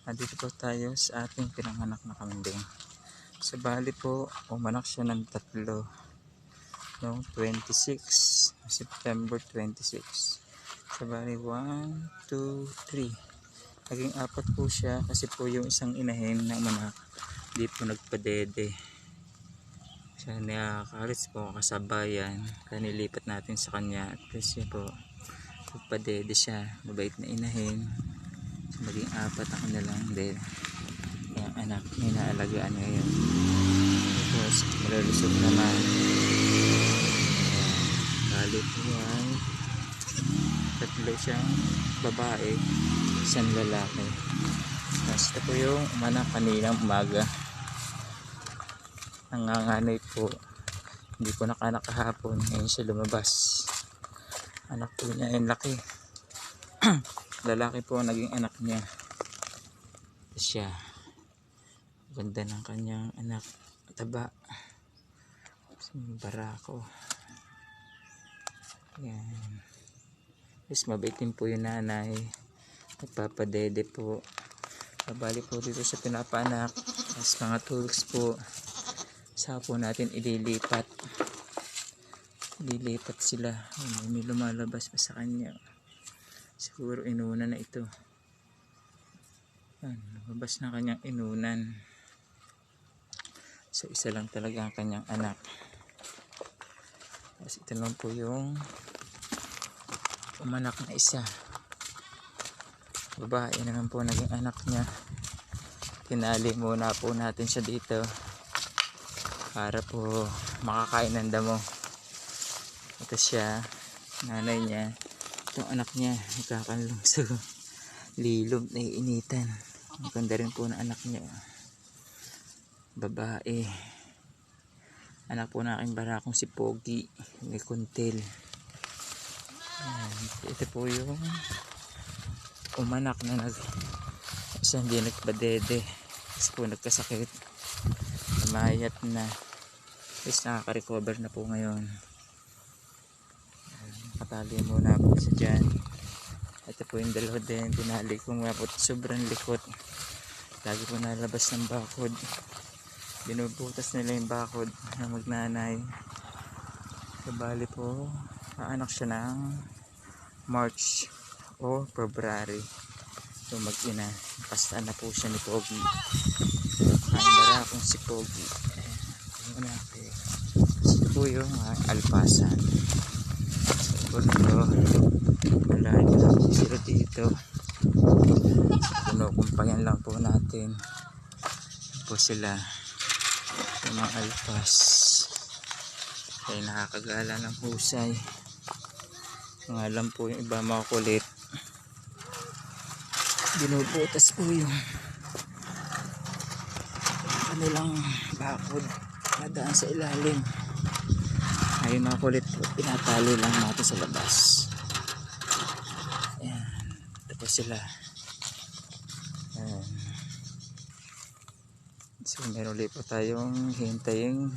Nandito po tayo sa ating pinanganak na kambing. Sa bali po, umanak siya ng 3 noong 26, September 26. Sa bali 1, 2, 3. Naging 4 po siya kasi po yung isang inahin ng manak di po nagpadede. Siya nakakalis po kasabayan. Kaya nilipat natin sa kanya at kasi po nagpadede siya. Mabait na inahin. So, maging 4 ako na lang din. Yung anak may naalagaan ngayon. Tapos malalusog naman. Bali po ay 3 siyang babae, 1 lalaki. Tapos ito po yung umanak kaninang umaga. Nanganganay po. Hindi po nakanak kahapon. Ngayon siya lumabas. Anak po niya yung laki. Lalaki po ang naging anak niya. Ito siya. Ganda ng kanyang anak. Taba. Barako. Yan. Yes, mabait din po yung nanay. Nagpapadede po. Babali po dito sa pinapaanak. Tapos mga 2 weeks po. Saka po natin ililipat. Ililipat sila. May lumalabas pa sa kanya. Siguro inunan na ito. Yan, lumabas na kanyang inunan. So isa lang talaga ang kanyang anak. Tapos ito lang po yung umanak na isa. Babae naman po naging anak niya. Tinali muna po natin siya dito para po makakain ng damo. Ito siya, nanay niya. Itong anak niya nagkakanlong sa lilob na iinitan. Ang ganda rin po ng anak niya. Babae. Anak po na aking barakong si Pogi. May kuntil. Ito po yung umanak na isa hindi nagpadede. Kasi po nagkasakit. Namayat na. Tapos nakaka-recover na po ngayon. Nakatali muna po sa dyan. Ito po yung dalawa din. Tinali ko nga po. Sobrang likot. Lagi po nalabas ng bakod. Binubutas nila yung bakod na magnanay. Kabali po. Naanak siya ng March o February. So mag-ina. Nakastaan na po siya ni Pogi. Ang barakong si Pogi. Yung anak eh. Ito po yung alpasan. So ito. Malayo na po sila dito. Pinukumpayan lang po natin. Po sila. Yung mga alpas. Kaya nakakagala ng husay. Mga alam po yung iba mga kulit. Binubutas po yung kanilang bakod. Nadaan sa ilalim. Ayun mga kulit po. Pinatali lang natin sa labas. Ayan. Tapos sila. Ayan. So meron ulit po tayong hintayin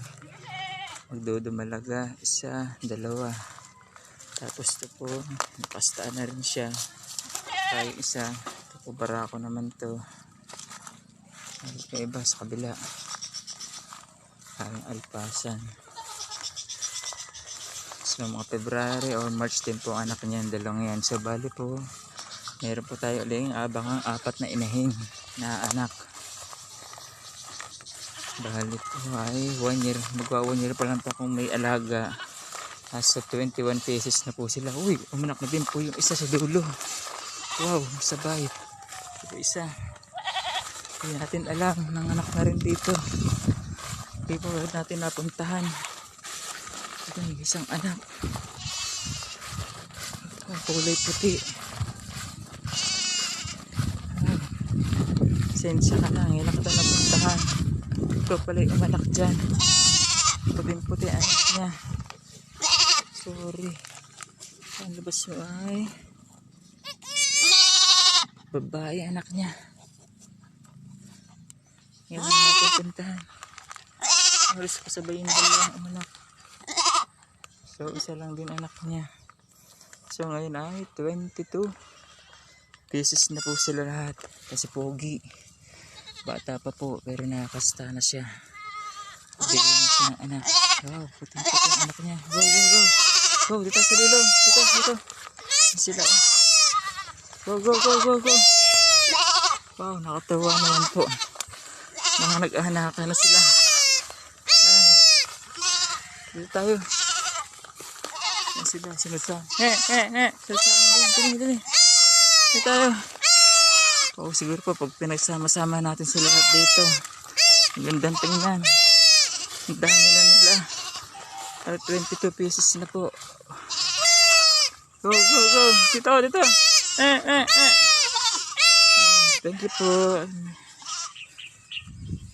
magdudumalaga. 1, 2. Tapos ito po napastaan na rin siya. Tayo isa. Ito po barako naman to. May iba sa kabila. Parang alpasan. So mga February or March din po anak niya ang dalawang yan. So bali po meron po tayo ulit abangang 4 na inahin na anak. Bali po ay 1 year. Magwa 1 year pa lang po kung may alaga. Nasa 21 pesos na po sila. Uy, umanak na din po yung isa sa dulo. Wow, sabay. Ito isa. Hindi natin alam. Nanganak na rin dito. Hindi po natin napuntahan. Ito yung isang anak. Ito, kulay puti. Sensya ka lang. Ngayon kita napuntahan. Ito pala yung umanak dyan. Puting-puti anak niya. Sorry. Ang labas mo ay babae anak niya. Ngayon natin puntahan. Halos kasabay yung dalawang umanak. So isa lang din anak niya. So ngayon ay 22 pieces na po sila lahat. Kasi pogi. Bata pa po pero nakakasta na siya. Bigyan niya siya ng anak. Wow, puting-puting anak niya. Go, go, go. Go, dito sa lilong. Dito, dito. Sila. Go, go, go, go, go. Wow, nakatawa naman po. Mga nag-ahanakan na sila. Ayan. Dito tayo. Ayan sila, sinasa. Sinasa. Dali. Dito tayo. Oo, siguro po pag pinagsama-sama natin sila lahat dito. Ang gandang tingnan. Ang dami na nila. 22 pieces na po. Go, go, go. Dito. Thank you po.